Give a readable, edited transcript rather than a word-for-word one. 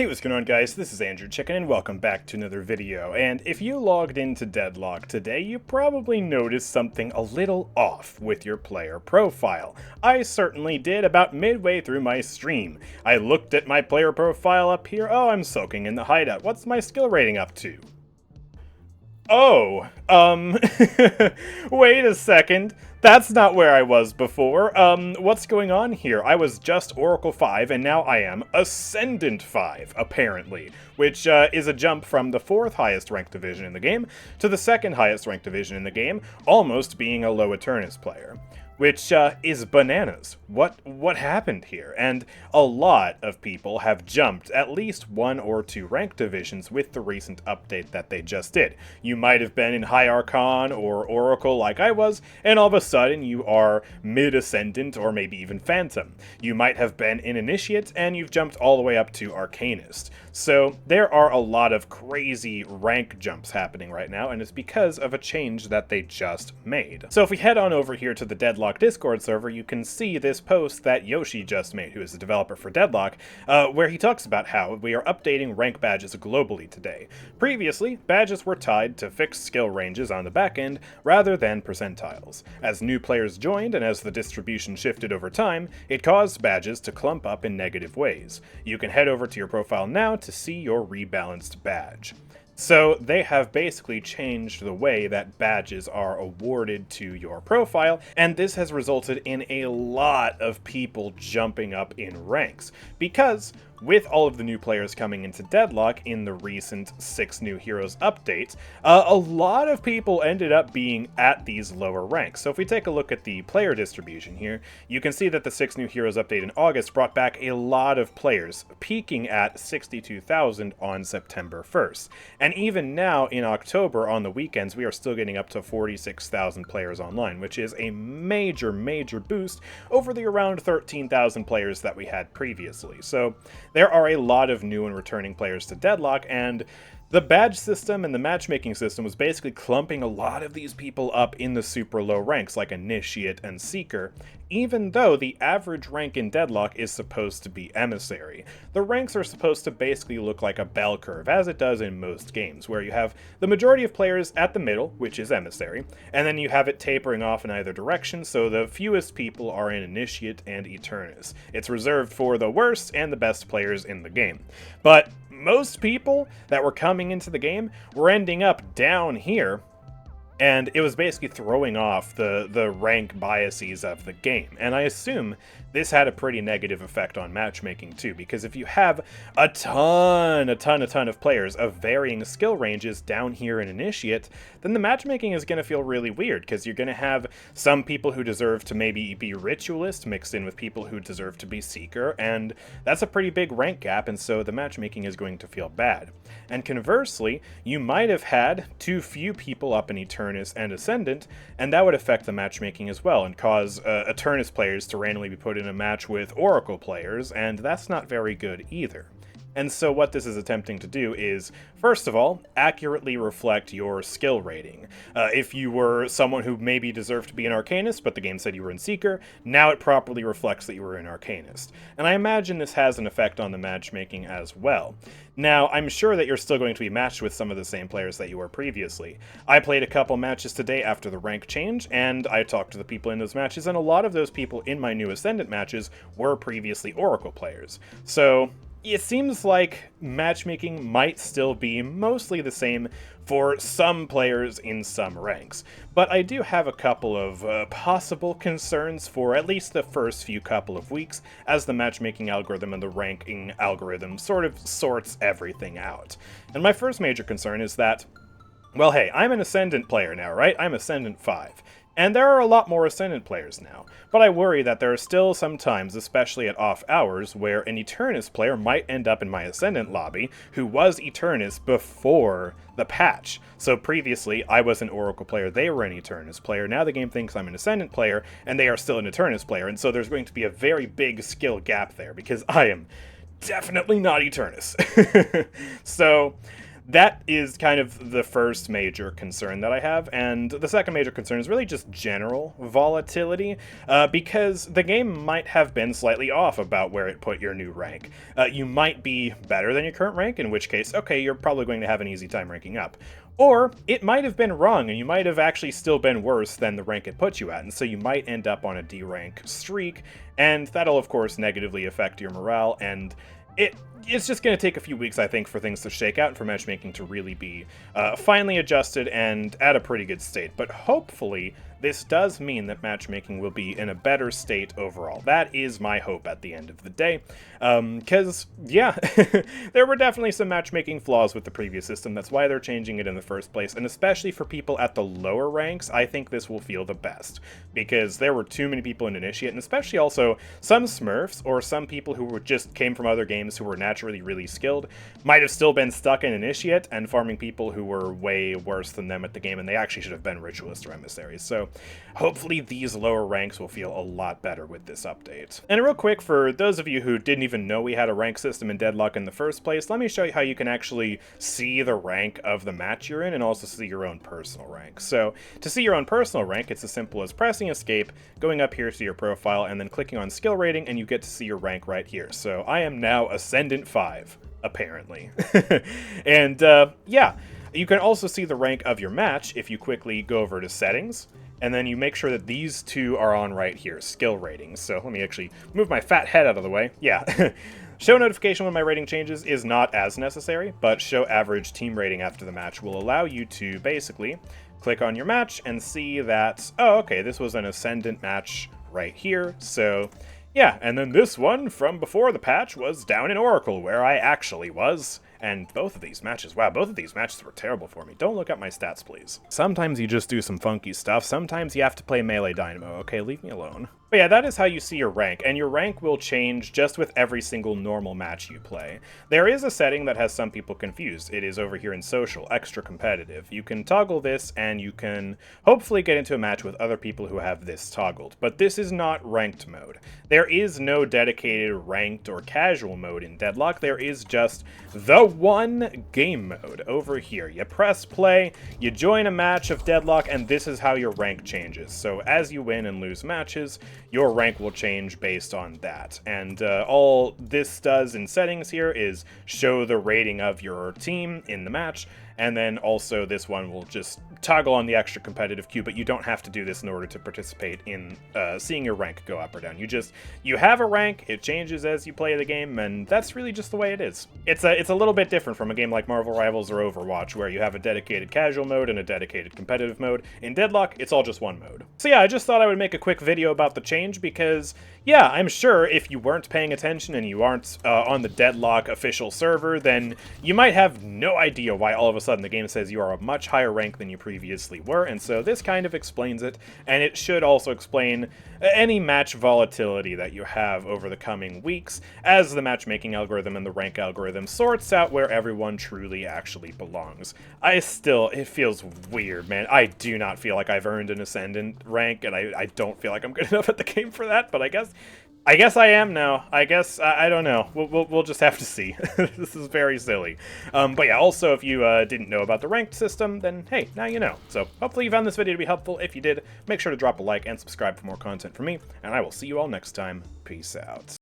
Hey, what's going on, guys? This is AndrewChicken, and welcome back to another video. And if you logged into Deadlock today, you probably noticed something a little off with your player profile. I certainly did about midway through my stream. I looked at my player profile up here. Oh, I'm soaking in the hideout. What's my skill rating up to? Oh, wait a second. That's not where I was before. What's going on here? I was just Oracle 5, and now I am Ascendant 5, apparently, which is a jump from the 4th highest ranked division in the game to the 2nd highest ranked division in the game, almost being a low Eternus player. Which is bananas. What happened here? And a lot of people have jumped at least 1 or 2 rank divisions with the recent update that they just did. You might have been in High Archon or Oracle like I was, and all of a sudden you are Mid-Ascendant or maybe even Phantom. You might have been in Initiate and you've jumped all the way up to Arcanist. So there are a lot of crazy rank jumps happening right now, and it's because of a change that they just made. So if we head on over here to the Deadlock Discord server, you can see this post that Yoshi just made, who is the developer for Deadlock, where he talks about how we are updating rank badges globally today. Previously, badges were tied to fixed skill ranges on the back end rather than percentiles. As new players joined and as the distribution shifted over time, it caused badges to clump up in negative ways. You can head over to your profile now to see your rebalanced badge. So they have basically changed the way that badges are awarded to your profile, and this has resulted in a lot of people jumping up in ranks, because with all of the new players coming into Deadlock in the recent 6 New Heroes updates, a lot of people ended up being at these lower ranks. So if we take a look at the player distribution here, you can see that the 6 New Heroes update in August brought back a lot of players, peaking at 62,000 on September 1st. And even now in October on the weekends, we are still getting up to 46,000 players online, which is a major boost over the around 13,000 players that we had previously. So there are a lot of new and returning players to Deadlock, and the badge system and the matchmaking system was basically clumping a lot of these people up in the super low ranks like Initiate and Seeker, even though the average rank in Deadlock is supposed to be Emissary. The ranks are supposed to basically look like a bell curve, as it does in most games, where you have the majority of players at the middle, which is Emissary, and then you have it tapering off in either direction, so the fewest people are in Initiate and Eternus. It's reserved for the worst and the best players in the game. But most people that were coming into the game were ending up down here, and it was basically throwing off the rank biases of the game. And I assume this had a pretty negative effect on matchmaking too, because if you have a ton of players of varying skill ranges down here in Initiate, then the matchmaking is going to feel really weird, because you're going to have some people who deserve to maybe be Ritualist mixed in with people who deserve to be Seeker, and that's a pretty big rank gap, and so the matchmaking is going to feel bad. And conversely, you might have had too few people up in Eternus and Ascendant, and that would affect the matchmaking as well, and cause Eternus players to randomly be put in a match with Oracle players, and that's not very good either. And so what this is attempting to do is, first of all, accurately reflect your skill rating. If you were someone who maybe deserved to be an Arcanist, but the game said you were in Seeker, now it properly reflects that you were an Arcanist. And I imagine this has an effect on the matchmaking as well. Now, I'm sure that you're still going to be matched with some of the same players that you were previously. I played a couple matches today after the rank change, and I talked to the people in those matches, and a lot of those people in my new Ascendant matches were previously Oracle players. So it seems like matchmaking might still be mostly the same for some players in some ranks, but I do have a couple of possible concerns for at least the first few couple of weeks as the matchmaking algorithm and the ranking algorithm sort of sorts everything out. And my first major concern is that, well, hey, I'm an Ascendant player now, right? I'm Ascendant 5. And there are a lot more Ascendant players now, but I worry that there are still some times, especially at off hours, where an Eternus player might end up in my Ascendant lobby who was Eternus before the patch. So previously, I was an Oracle player, they were an Eternus player, now the game thinks I'm an Ascendant player, and they are still an Eternus player, and so there's going to be a very big skill gap there, because I am definitely not Eternus. So that is kind of the first major concern that I have, and the second major concern is really just general volatility, because the game might have been slightly off about where it put your new rank. You might be better than your current rank, in which case, okay, you're probably going to have an easy time ranking up. Or it might have been wrong, and you might have actually still been worse than the rank it put you at, and so you might end up on a D rank streak, and that'll of course negatively affect your morale, and it's just going to take a few weeks, I think, for things to shake out and for matchmaking to really be finally adjusted and at a pretty good state. But hopefully, this does mean that matchmaking will be in a better state overall. That is my hope at the end of the day. Because, yeah, there were definitely some matchmaking flaws with the previous system. That's why they're changing it in the first place. And especially for people at the lower ranks, I think this will feel the best. Because there were too many people in Initiate, and especially also some Smurfs or some people who just came from other games who were naturally really skilled might have still been stuck in Initiate and farming people who were way worse than them at the game, and they actually should have been Ritualists or Emissaries. So hopefully these lower ranks will feel a lot better with this update. And real quick, for those of you who didn't even know we had a rank system in Deadlock in the first place, let me show you how you can actually see the rank of the match you're in and also see your own personal rank. So to see your own personal rank, it's as simple as pressing escape, going up here to your profile, and then clicking on skill rating, and you get to see your rank right here. So I am now Ascendant 5, apparently. And yeah, you can also see the rank of your match if you quickly go over to settings, and then you make sure that these two are on right here, skill ratings. So let me actually move my fat head out of the way. Yeah. Show notification when my rating changes is not as necessary, but show average team rating after the match will allow you to basically click on your match and see that, oh, okay, this was an Ascendant match right here. So yeah, and then this one from before the patch was down in Oracle, where I actually was. And both of these matches, wow, both of these matches were terrible for me. Don't look at my stats, please. Sometimes you just do some funky stuff. Sometimes you have to play Melee Dynamo. Okay, leave me alone. But yeah, that is how you see your rank, and your rank will change just with every single normal match you play. There is a setting that has some people confused. It is over here in Social, Extra Competitive. You can toggle this, and you can hopefully get into a match with other people who have this toggled. But this is not ranked mode. There is no dedicated ranked or casual mode in Deadlock. There is just the one game mode over here. You press play, you join a match of Deadlock, and this is how your rank changes. So as you win and lose matches, your rank will change based on that. And all this does in settings here is show the rating of your team in the match, and then also this one will just toggle on the extra competitive queue, but you don't have to do this in order to participate in seeing your rank go up or down. You have a rank, it changes as you play the game, and that's really just the way it is. It's a little bit different from a game like Marvel Rivals or Overwatch, where you have a dedicated casual mode and a dedicated competitive mode. In Deadlock, it's all just one mode. So yeah, I just thought I would make a quick video about the change because, yeah, I'm sure if you weren't paying attention and you aren't on the Deadlock official server, then you might have no idea why all of a sudden the game says you are a much higher rank than you previously were, and so this kind of explains it, and it should also explain any match volatility that you have over the coming weeks as the matchmaking algorithm and the rank algorithm sorts out where everyone truly actually belongs. It feels weird, man. I do not feel like I've earned an Ascendant rank, and I don't feel like I'm good enough at the game for that, but I guess I am now. I guess, I don't know. We'll just have to see. This is very silly. But yeah, also, if you didn't know about the ranked system, then hey, now you know. So hopefully you found this video to be helpful. If you did, make sure to drop a like and subscribe for more content from me, and I will see you all next time. Peace out.